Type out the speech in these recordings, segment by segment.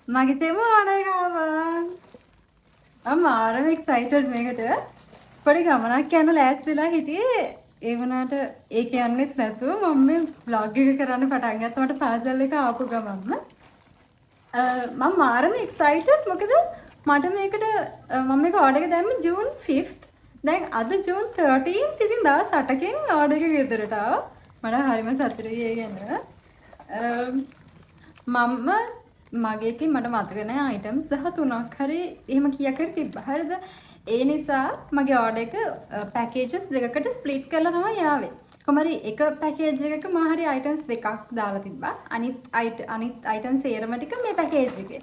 මගේ තේම ආඩර් එක ආවා. මම ආරම එක්සයිටඩ් මේකට. පොඩි ගමනක් යන්න ලෑස්ති වෙලා හිටියේ. ඒ වුණාට ඒක යන්නෙත් නැතුව මම මේ vlog එක කරන්න පටන් ගත්තා. මට පාසල් එක ආපු ගමන්ම මම මාරම එක්සයිටඩ්. මොකද මට මේකට මම මේක ඕඩර් එක දැම්මේ ජූන් 5th. දැන් අද ජූන් 13th. ඉතින් දවස් 8කින් ඕඩර් එක ගෙදරට ආවා. මට හරිම සතුටුයි ඒ ගැන. මම මගේ ඉතින් මට මතක නැහැ අයිටම්ස් 13ක් හරි එහෙම කීයකට තිබ්බා. හරිද? ඒ නිසා මගේ ඕඩර් එක පැකේජස් දෙකකට ස්ප්ලිට් කරලා තමයි ආවේ. කොහමරි එක පැකේජ් එකක මම හරි අයිටම්ස් දෙකක් දාලා තිබ්බා. අනිත් අයිටම් සේරම ටික මේ පැකේජ් එකේ.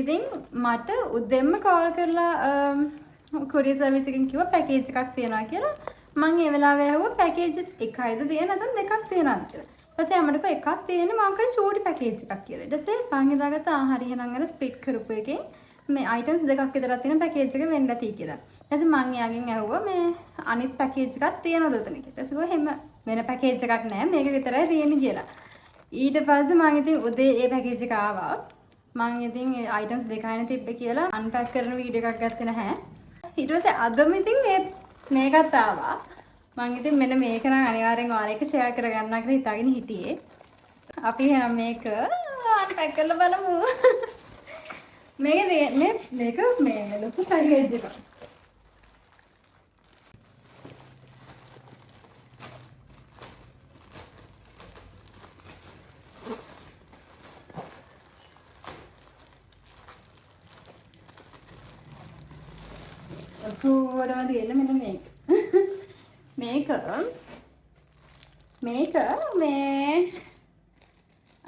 ඉතින් මට උදෙන්ම කෝල් කරලා කොරියර් සර්විස් එකෙන් කිව්වා පැකේජ් එකක් තියෙනවා කියලා. මම ඒ වෙලාවේ ඇහුවා පැකේජස් එකයිද තියෙන්නේ නැත්නම් දෙකක් තියෙනවද කියලා. ඊපස්සේ අමරක එකක් තියෙන්නේ මම කරේ චූටි පැකේජ් එකක් කියලා. ඊට පස්සේ මම හිතාගත්තා හරි එහෙනම් අර ස්ප්ලිට් කරපු එකෙන් මේ අයිටම්ස් දෙකක් විතරක් තියෙන පැකේජ් එක වෙන්න ඇති කියලා. ඊට පස්සේ මම එයාගෙන් ඇහුවා මේ අනිත් පැකේජ් එකක් තියෙනවද උතන කියලා. ඊට පස්සේ එහෙම වෙන පැකේජ් එකක් නැහැ මේක විතරයි තියෙන්නේ කියලා. ඊට පස්සේ මම ඉතින් උදේ ඒ පැකේජ් එක ආවා. මම ඉතින් ඒ අයිටම්ස් දෙකයිනේ තිබ්බේ කියලා අන්පැක් කරන වීඩියෝ එකක් ගත්තේ නැහැ. ඊට පස්සේ අදම ඉතින් මේකත් ආවා. මම ඉතින් මෙන්න මේක නම් අනිවාර්යෙන් ඔයාලා එක්ක ෂෙයා කරගන්නවා කියලා හිතාගෙන හිටියේ. අපි එහෙනම් මේක අන්පැක් කරලා බලමු. මේක මේ ලොකු පැකේජ් එකක්. අපුවරම තියෙන මෙන්න මේක. මේක මේ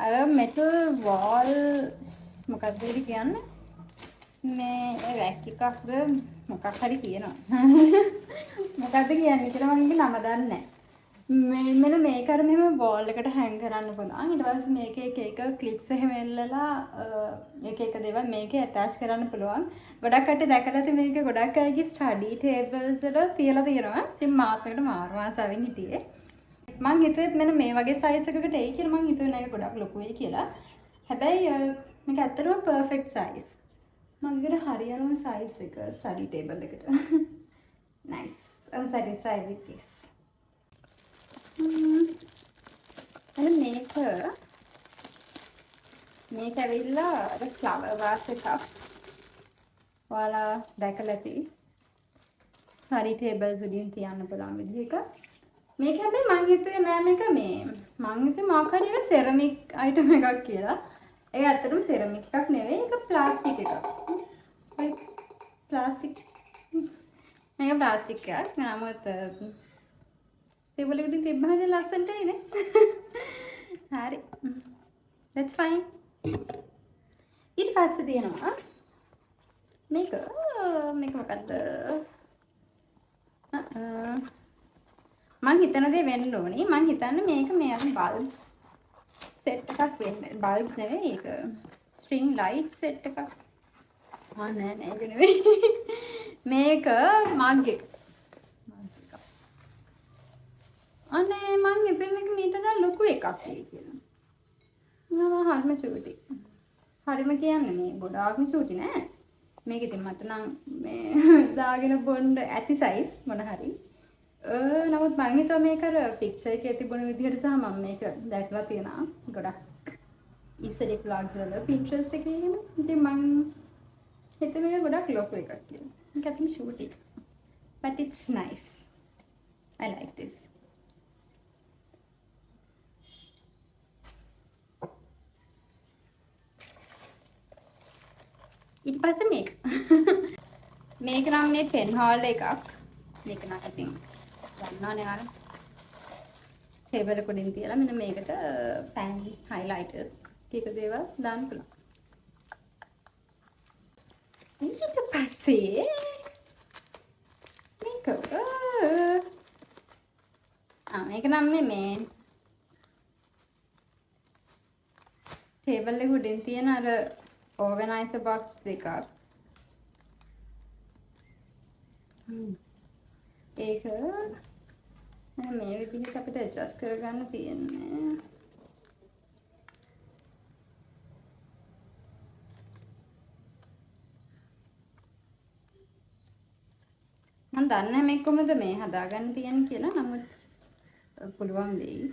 අර මෙටල් වෝල් මොකක්ද කියන්නේ මේ රැක් එකක්ද මොකක් හරි කියනවා මොකක්ද කියන්නේ කියලා මම නම දන්නේ නැහැ. මෙන්න මේක අර මෙහෙම වෝල් එකට හැං කරන්න පුළුවන්. ඊට පස්සේ මේකේ එක ක්ලිප්ස් එහෙම එල්ලලා එක දේවල් මේකේ ඇටච් කරන්න පුළුවන්. ගොඩක් කට්ටිය දැකලා තියෙන මේක ගොඩක් අයගේ ස්ටඩි ටේබල්ස් වල තියලා තියෙනවා. ඉතින් මාත් එකට මාරු ආසාවෙන් හිටියේ. මං හිතුවේ මෙන්න මේ වගේ සයිස් එකකට එයි කියලා. මං හිතුවේ නේද ගොඩක් ලොකු වෙයි කියලා. හැබැයි මේක ඇත්තටම පර්ෆෙක්ට් සයිස්. මගේට හරියනම සයිස් එක ස්ටඩි ටේබල් එකට. nice. I'm satisfied with this. මේක ඇවිල්ලා අර ෆ්ලවර් වාස් එකක්. ඔයාලා දැකලා ඇති. ස්ටඩි ටේබල්ස් වලින් තියන්න පුළුවන් විදිහක. මේක හැබැයි මං හිතුවේ නෑ මේක මං හිතුවේ මොකක් හරි එක සෙරමික් අයිටම් එකක් කියලා. ඒක ඇත්තටම සෙරමික් එකක් නෙවෙයි. ඒක ප්ලාස්ටික් එකක්. ප්ලාස්ටික්. මේක ප්ලාස්ටික් එකක්. නමුත් ටේබල් එකට තිබ්බම දැන් ලස්සනට එන්නේ. හරි. That's fine. ඊට පස්සේ තියෙනවා මේක මොකක්ද? මං හිතන දේ වෙන්න ඕනේ. මං හිතන්නේ මේක මේ අර බල්බ්ස් සෙට් එකක් වෙන්න. බල්බ් නෙවෙයි ඒක. ස්ට්‍රින්ග් ලයිට් සෙට් එකක්. නෑ ඒක නෙවෙයි. මේක මග් එක. අනේ මං හිතුවේ මේක මීට වඩා ලොකු එකක් වෙයි කියලා. හරිම චූටි. හරිම කියන්නේ මේ ගොඩාක්ම චූටි නෑ. මේක ඉතින් මට නම් මේ දාගෙන බොන්න ඇති සයිස් මොන හරි. නමුත් මම හිතුවා මේක අර පික්චර් එකේ තිබුණ විදිහට සහ මම මේක දැක්ලා තියෙනවා ගොඩක් ඉස්සරේ vlogs වල Pinterest එකේ එහෙම. ඉතින් මම හිතුවේ මේක ගොඩක් ලොකු එකක් කියලා. මේක අතින් ෂූටි. But it's nice. I like this. ඊට පස්සේ මේක. මේක නම් මේ පෙන් හෝල්ඩර් එකක්. මේක නම් අතින් ගන්නවනේ අර ටේබල් එක උඩින් තියලා මෙන්න මේකට පෑන් හයිලයිටර්ස් කීක දේවල් දාන්න පුළුවන්. ඊට පස්සේ මේක නම් මේ ටේබල් එක උඩින් තියෙන අර ඕගනයිසර් බොක්ස් දෙකක්. ඒක මේ විදිහට අපිට ඇඩ්ජස්ට් කරගන්න තියෙන්නේ. මම දන්නේ නැහැ මේ කොහොමද මේ හදාගන්න තියන්නේ කියලා. නමුත් පුළුවන් වෙයි.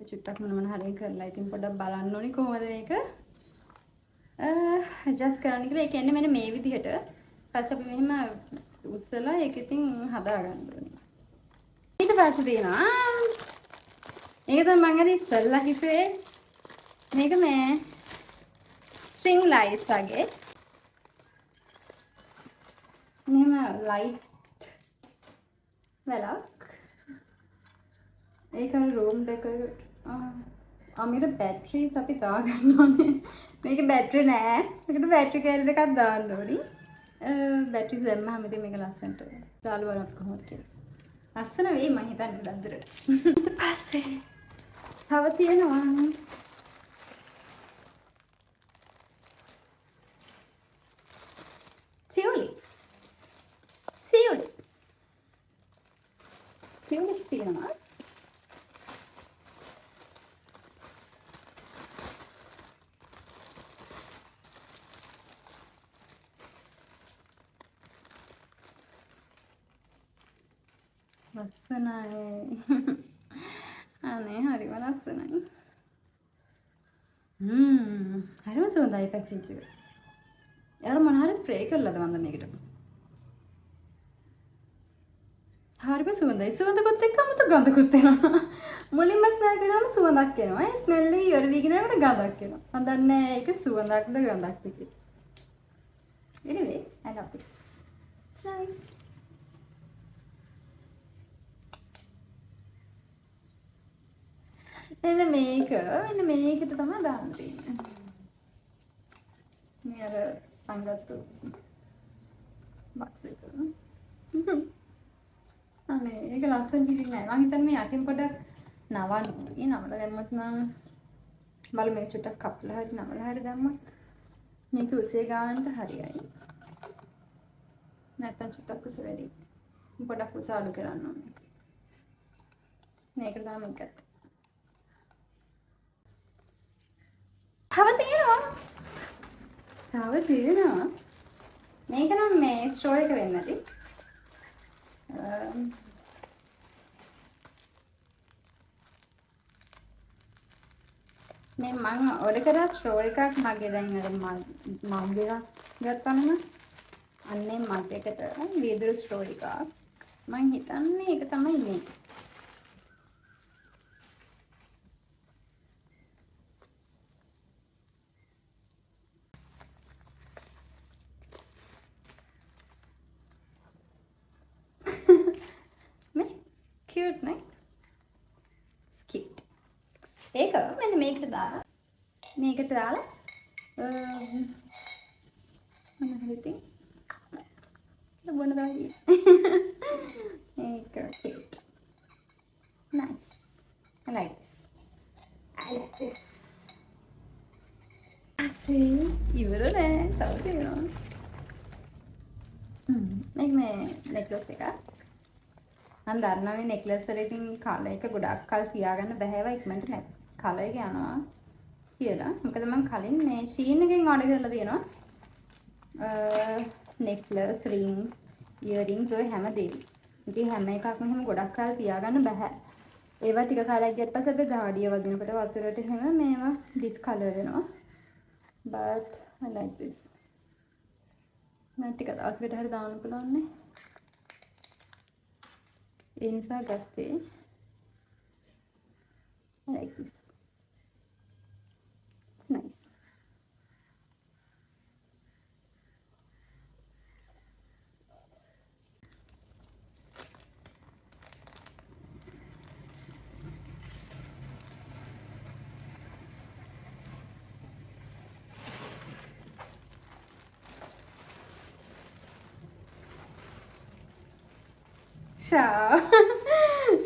චුට්ටක් මොන හරි කරලා ඉතින් පොඩ්ඩක් බලන්න ඕනි කොහොමද මේක ඇඩ්ජස්ට් කරන්න කියලා. ඒ කියන්නේ මෙන්න මේ විදිහට පස්සේ අපි මෙහෙම උස්සලා ඒක ඉතින් හදාගන්න ඕනේ. ඊට පස්සේ තියෙනවා මේක තමයි මම අර ඉස්සෙල්ලා හිතුවේ මේක මේ ස්ට්‍රින්ග් ලයිට්ස් වගේ මෙහෙම ලයිට් වැලක් ඒක රූම් ඩෙකරේට් මේකට බැටරිස් අපි දාගන්න ඕනේ. මේක බැටරි නෑ. මේකට බැටරි කෑලි දෙකක් දාන්න ඕනි. බැටරිස් දැම්මම ඉතින් මේක ලස්සනට දාලා බලන්න අපි කොහොමද කියලා. ලස්සන වෙයි මම හිතන්නේ ගොඩක් දුරට. ඊට පස්සේ තව තියෙනවා ටියුලිප්ස්. ටියුලිප්ස් තියෙනවා. ලස්සනයි. අනේ හරිම ලස්සනයි. හරිම සුවඳයි පැකේජ් එක. යාර මොන හරි ස්ප්‍රේ කරලාද මන්ද මේකට? හරිම සුවඳයි. සුවඳකොත් එක්ක අමුතු ගඳකුත් එනවා. මුලින්ම ස්මෙල් කරාම සුවඳක් එනවා. ඒ ස්මෙල් එක ඉවර වීගෙන යනකොට ගඳක් එනවා. මම දන්නේ නැහැ ඒක සුවඳක්ද ගඳක්ද කියලා. Anyway, I love this. It's nice. මෙන්න මේකට තමයි දාන්න තියෙන්නේ. මේ අර පංගත්තු බක්ස් එක. අනේ ඒක ලස්සන පිටින් නෑ. මම හිතන්නේ මේ යටින් පොඩක් නවන්න. ඒ නවලා දැම්මොත් නම් බලමු මේක චුට්ටක් කපලා හරි නවලා හරි දැම්මොත් මේක උසේ ගන්නට හරියයි. නැත්තම් චුට්ටක් උස වැඩි. පොඩක් උස අඩු කරන්න ඕනේ. මේක තමයි මේක. තව තියෙනවා. මේක නම් මේ ස්ට්‍රෝ එක වෙන්නේ නැති. මේ මම ඕඩර් කරා ස්ට්‍රෝ එකක් මගේ දැන් අර මග්ගයක් ගත්තම අන්නේ මග්ගයකට වීදුරු ස්ට්‍රෝ එකක් මම හිතන්නේ ඒක තමයි මේ. Cute, right? It's cute. ඒක මෙන්න මේකට දාලා මොන හරි ඉතින් ලබන දායි. ඒක cute. Nice. I like this. අසේ ඉවර නෑ. තව තියෙනවා. මේක මේ necklace එකක්. මම දන්නවා මේ necklace වල ඉතින් කලර් එක ගොඩක් කල් තියාගන්න බෑවා ඉක්මනට නැත්. කලර් එක යනවා කියලා. මොකද මම කලින් මේ Shein එකෙන් ඕඩර් කරලා තියෙනවා. necklace, rings, earrings ඔය හැමදේම. ඉතින් හැම එකක්ම එහෙම ගොඩක් කල් තියාගන්න බෑ. ඒවා ටික කාලයක් ගියත් පස්සේ අපි දාඩිය වදිනකොට වතුරට එහෙම මේවා discolor වෙනවා. But I like this. මම ටික දවසකට හරි දාන්න පුළුවන් නේ. ඒ නිසා ගත්තේ. I like this. It's nice. Ciao.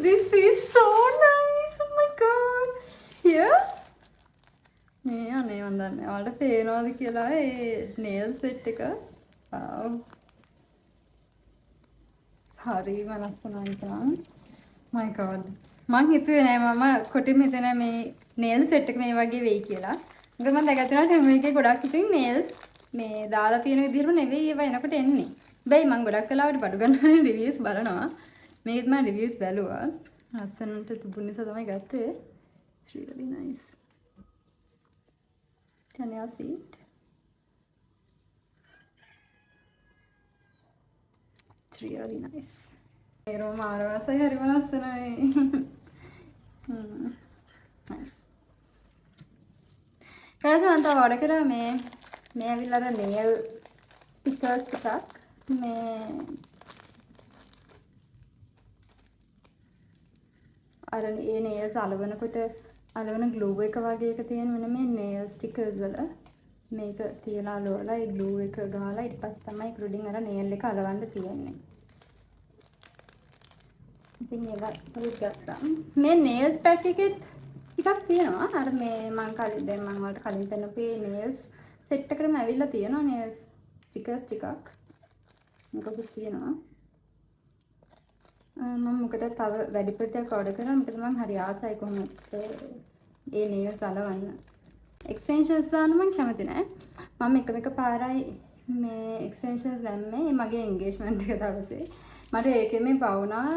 This is so nice. Oh my god. Here. මේ අනේ මන් දන්නේ ඔයාලට පේනවද කියලා ඒ nail set එක. wow. හරිම ලස්සනයි තාම. my god. මං හිතුවේ නෑ මම කොටිම හිතේ මේ nail set එක මේ වගේ වෙයි කියලා. මොකද මම දැකලා තියෙනවා මේකේ ගොඩක් ඉතින් nails මේ දාලා තියෙන විදිහම නෙවෙයි ඒවා එනකොට එන්නේ. බැයි මං ගොඩක් කලාවට බඩු ගන්න රිවියස් බලනවා. මේකත් මම රිවියස් බැලුවා. ලස්සනට තිබුණ නිසා තමයි ගත්තේ. It's really nice. Can you see it? It's really nice. ඒකම මාරවසයි හරිම ලස්සනයි. Nice. ඊට මම තව ඔර්ඩර් කරා මේ ඇවිල්ලා අර nail stickers ටිකක් මේ අර ඒ nails අලවනකොට අලවන glue එක වගේ එක තියෙන මෙන්න මේ nail stickers වල මේක තියලා අලවලා ඒ glue එක ගහලා ඊට පස්සේ තමයි ඒක උඩින් අර nail එක අලවන්න තියෙන්නේ. ඉතින් ඒක ගත්තා. මේ nails pack එකෙත් ටිකක් තියෙනවා. අර මේ මම කලින් දැන් මම වලට කලින් පෙන්නපේ nails set එකකටම ඇවිල්ලා තියෙනවා nails stickers ටිකක්. මොකද තියෙනවා. මම මොකට තව වැඩි ප්‍රතියක් ඕඩර් කරා. මොකද මම හරි ආසයි කොහොමද ඒ nails අලවන්න. extensions දාන්න මම කැමති නෑ. මම එක පාරයි මේ extensions දැම්මේ මගේ engagement එක දවසේ. මට ඒකෙම පවුනා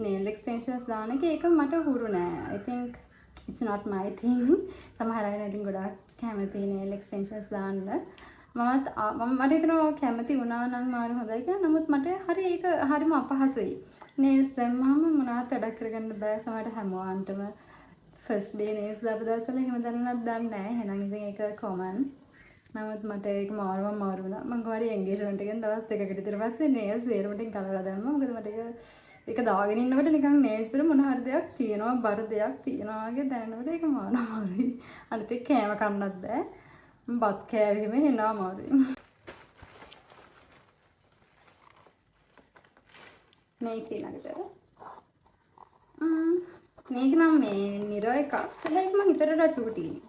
nail extensions දාන එක ඒක මට හුරු නෑ. I think it's not my thing. සමහර අය ඉතින් ගොඩාක් කැමති nail extensions දාන්න. මට හිතෙනවා කැමති වුණා නම් මාරු හොඳයි කියලා. නමුත් මට හරි ඒක හරිම අපහසුයි. nails දැම්මම මොනවත් වැඩක් කරගන්න බෑ. සමහරට හැමෝන්ටම first day nails දාපු දවස්වල එහෙම දැනුණත් දන්නේ නැහැ. එහෙනම් ඉතින් ඒක common. නමුත් මට ඒක මාරු වුණා. මම ගාරි engagement එකෙන් දවස් දෙකකට විතර පස්සේ nails සේරමටින් කලවලා දැම්මා. මොකද මට ඒක දාගෙන ඉන්නකොට නිකන් nails වල මොන හරි දෙයක් තියෙනවා, බර දෙයක් තියෙනවා වගේ දැනෙනකොට ඒක මාරුයි. අනිත් ඒක කෑම කන්නත් බෑ. බත් කෑවෙම එනවා මාරුයි. මේක ඊළඟට මේක නම් මේ නිරෝ එකක්. හැබැයි මම හිතට චූටිනේ.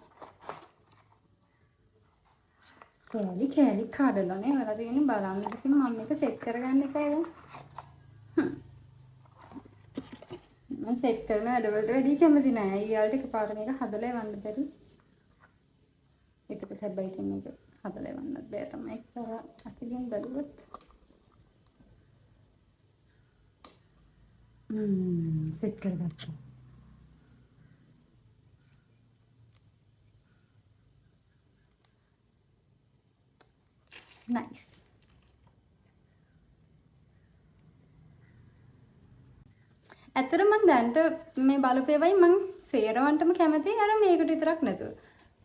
කෑලි කඩලානේ වල තියෙන්නේ බලන්න. ඉතින් මම මේක සෙට් කරගන්න එපා දැන්. මම සෙට් කරන වැඩවලට වැඩි කැමති නෑ. ඊයාලට එකපාර මේක හදලා එවන්න බැරි. එතකොට හැබැයි ඉතින් මේක හදලා එවන්නත් බෑ තමයි. ඒක අතින් බැලුවොත්. සෙට් කරගත්තා. nice. ඇත්තට මම දැන්ට මේ බලපේවයි මම සේරවන්ටම කැමති අර මේකට විතරක් නැතුව.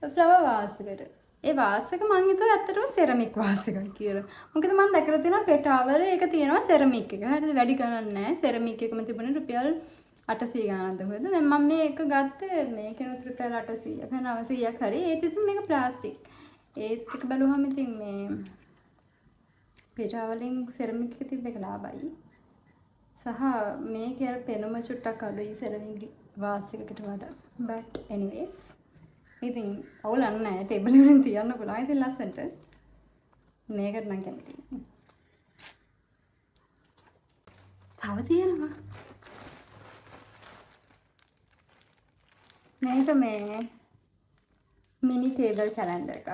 ෆ්ලවර් වාස් එකට. ඒ වාස් එක මම හිතුවා ඇත්තටම සෙරමික් වාස් එකක් කියලා. මොකද මම දැකලා තියෙනවා පෙටාවල ඒක තියෙනවා සෙරමික් එක. හරිද? වැඩි ගණන් නැහැ. සෙරමික් එකම තිබුණේ රුපියල් 800 ගානක්ද කොහෙද? දැන් මම මේක ගත්තේ මේකෙනුත් රුපියල් 800ක් 900ක් හරි. ඒත් ඉතින් මේක ප්ලාස්ටික්. ඒත් එක බලුවම ඉතින් මේ පෙටාවලින් සෙරමික් එක තිබ්බ එක ලාභයි. සහ මේකේ අර පෙනුම චුට්ටක් අඩුයි සෙරමික් වාස් එකකට වඩා. but anyways ඉතින් අවුලක් නැහැ. ටේබල් වලින් තියන්න පුළුවන්. ඉතින් ලස්සනට මේකට නම් කැමතියි. තව තියෙනවා. මේක මේ මිනි ටේබල් කැලෙන්ඩර් එකක්.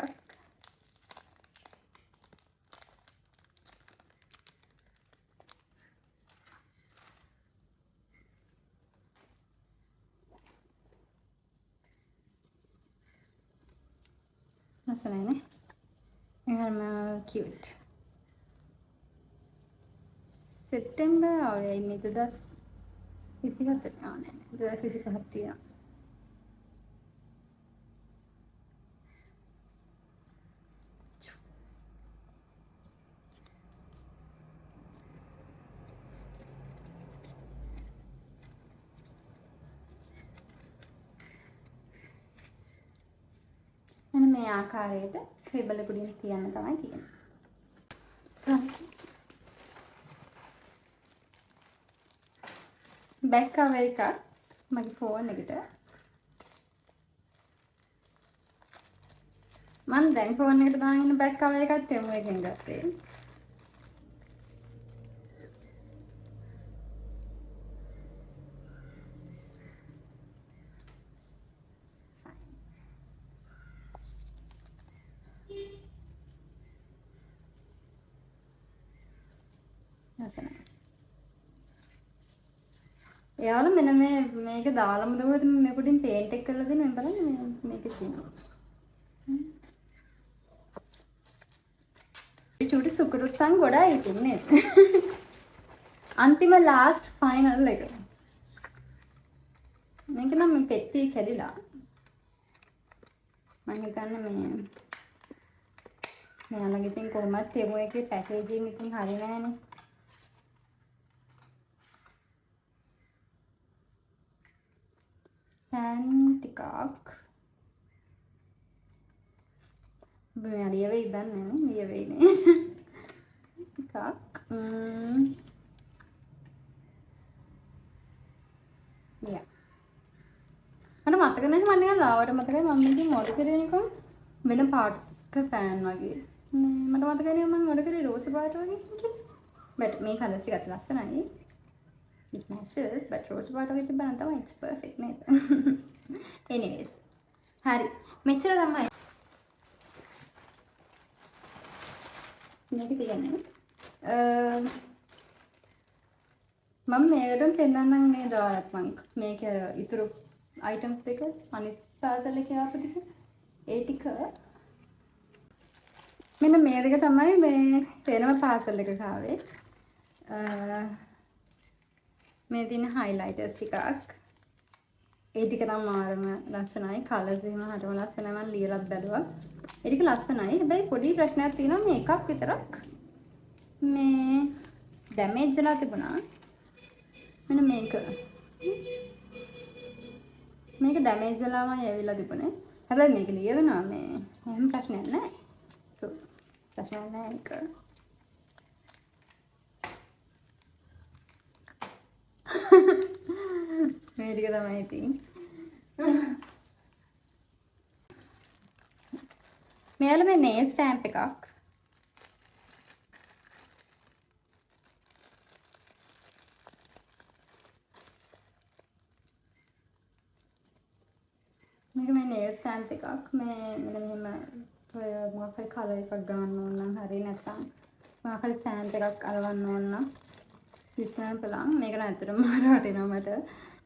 ලස්සනයිනේ. එහෙනම් cute. සෙප්තැම්බර් ආවේ මේ 2024 නෑ 2025 තියෙනවා. මේ ආකාරයට ටේබල් එක උඩින් තියන්න තමයි තියෙන්නේ. බෑක් කවර් එක මගේ ෆෝන් එකට මම දැන් ෆෝන් එකට දාගෙන බෑක් කවර් එකක් තෙමු එකෙන් ගත්තේ. ලස්සනයි. එයාලා මෙන්න මේක දාලම දවුවද මේ පොඩින් පේන්ට් එක කරලා දෙන්න මම බලන්න මේකේ තියෙනවා. චූටි සුකුරුත්තන් ගොඩායි ඉතින් නේද? අන්තිම ලාස්ට් ෆයිනල් එක. මේක නම් මේ පෙට්ටිය කැඩිලා. මම හිතන්නේ මෙයාලගේ ඉතින් කොහොමද තෙමු එකේ පැකේජින් ඉතින් හරි නෑනේ. පෑන් ටිකක් මෙයා ලියවෙයි දන්නේ නේ ලියවෙයිනේ ටිකක් යා මට මතක නැහැ මම නිකන් ලාවට මතකයි මම ඉතින් ඕඩර් කරේ නිකන් වෙන පාටක පෑන් වගේ මට මතකයි මම ඕඩර් කරේ රෝස් පාට වගේ බට් මේ කලර්ස් ටික අත ලස්සනයි it matches but rose water with the banana it's perfect nේද anyways හරි මෙච්චර තමයි මේක තියන්නේ මම මේකටම පෙන්නන්නම් නේද ඔයාලට මම මේක අර ඉතුරු items දෙක අනිත් පාසල් එකේ ආපු ටික ඒ ටික මෙන්න මේ දෙක තමයි මේ වෙනම පාසල් එකක ආවේ මේ දින highlighters ටිකක් ඒ ටික නම් මාරම ලස්සනයි කලර්ස් එහෙම හරිම ලස්සනයි මම ලියලත් බැලුවා ඒ ටික ලස්සනයි හැබැයි පොඩි ප්‍රශ්නයක් තියෙනවා මේ එකක් විතරක් මේ ඩැමේජ් වෙලා තිබුණා මෙන්න මේක ඩැමේජ් වෙලාමයි ඇවිල්ලා තිබුණේ හැබැයි මේක ලියවෙනවා මේ එහෙම ප්‍රශ්නයක් නැහැ සෝ ප්‍රශ්නයක් නැහැ ඒක මේ ටික තමයි ඉතින් මෙයාලා මේ nail stamp එකක් මේක මේ nail stamp එකක් මේ මෙන්න මෙහෙම ඔය මොකක් හරි කලර් එකක් ගන්න ඕන නම් හරි නැත්නම් මොකක් හරි stamp එකක් අලවන්න ඕන නම් ඉස්සන් බලන්න මේක නැත්තටම මාර වටිනවා මට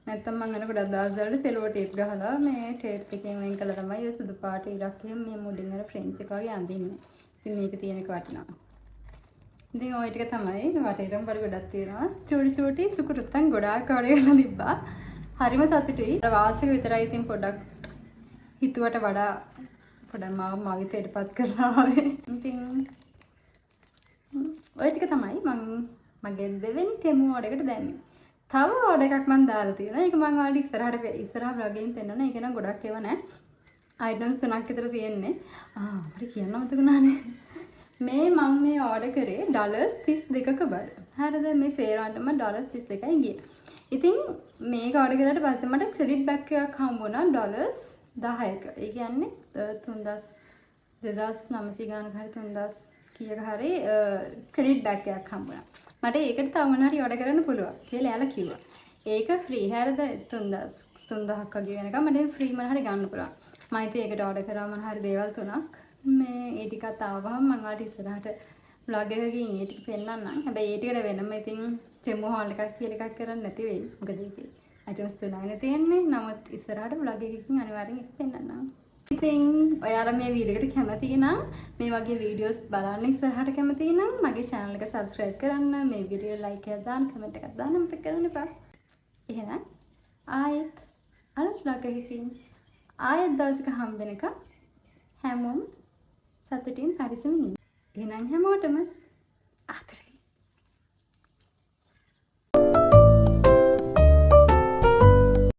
නැත්තම් මම අර ගොඩක් දවස් වලට සෙලෝ ටේප් ගහලා මේ ටේප් එකෙන් වෙන් කළා තමයි ඔය සුදු පාට ඉරක් එහෙම මේ මුඩින් අර ෆ්‍රෙන්ච් එක වගේ අඳින්නේ. ඉතින් මේක තියෙන එක වටිනවා. ඉතින් ওই ටික තමයි වටේටම බර ගොඩක් තියෙනවා. චූටි සුකුරුත්තන් ගොඩාක් වඩේ කරලා තිබ්බා. හරිම සතුටුයි. වාසික විතරයි ඉතින් පොඩක් හිතුවට වඩා පොඩක් මවිතයටපත් කරලා ආවේ. ඉතින් ওই ටික තමයි මගේ දෙවෙනි ටෙමු ඕඩර් එකට දැම්මේ. තව ඕඩර් එකක් මම දාලා තියෙනවා. ඒක මම ඔයාලට ඉස්සරහ vlog එකෙන් පෙන්නනවා. ඒක නම් ගොඩක් ඒවා නෑ. items 3ක් විතර තියෙන්නේ. අපිට කියන්න මතක නානේ. මම මේ ඕඩර් කරේ $32ක බඩ. හරිද? මේ සේරාන්ට මම $32යි ගියේ. ඉතින් මේක ඕඩර් කරාට පස්සේ මට ක්‍රෙඩිට් බෑක් එකක් හම්බ වුණා $10ක. ඒ කියන්නේ 2900 ගානක හරි 3000 කීයක හරි ක්‍රෙඩිට් බෑක් එකක් හම්බ වුණා. මට ඒකට තව මොනවා හරි ඕඩර් කරන්න පුළුවන් කියලා එයාලා කිව්වා. ඒක ෆ්‍රී හැරද 3000ක් වගේ වෙනකම් මට ෆ්‍රී මොනවා හරි ගන්න පුළුවන්. මම ඉතින් ඒකට ඕඩර් කරා මොනවා හරි දේවල් 3ක්. මේ ඒ ටිකත් ආවම මම ආට ඉස්සරහට vlog එකකින් ඒ ටික පෙන්නන්නම්. හැබැයි ඒ ටිකට වෙනම ඉතින් ටෙමු හෝල් එකක් කියලා එකක් කරන්න නැති වෙයි. මොකද ඒකේ items 3යිනේ තියෙන්නේ. නමුත් ඉස්සරහට vlog එකකින් අනිවාර්යෙන් ඒක පෙන්නන්නම්. ඉතින් ඔයාලා මේ වීඩියෝ එකට කැමති නම් මේ වගේ වීඩියෝස් බලන්න ඉස්සරහට කැමති නම් මගේ channel එක subscribe කරන්න, මේ වීඩියෝ like එකක් දාන්න, comment එකක් දාන්න මතක කරන්න එපා. එහෙනම් ආයෙත් අලුත් vlog එකකින් ආයෙත් දවසක හම්බ වෙනකම් හැමෝම සතුටින් පරිස්සමින් ඉන්න. එහෙනම් හැමෝටම ආදරේ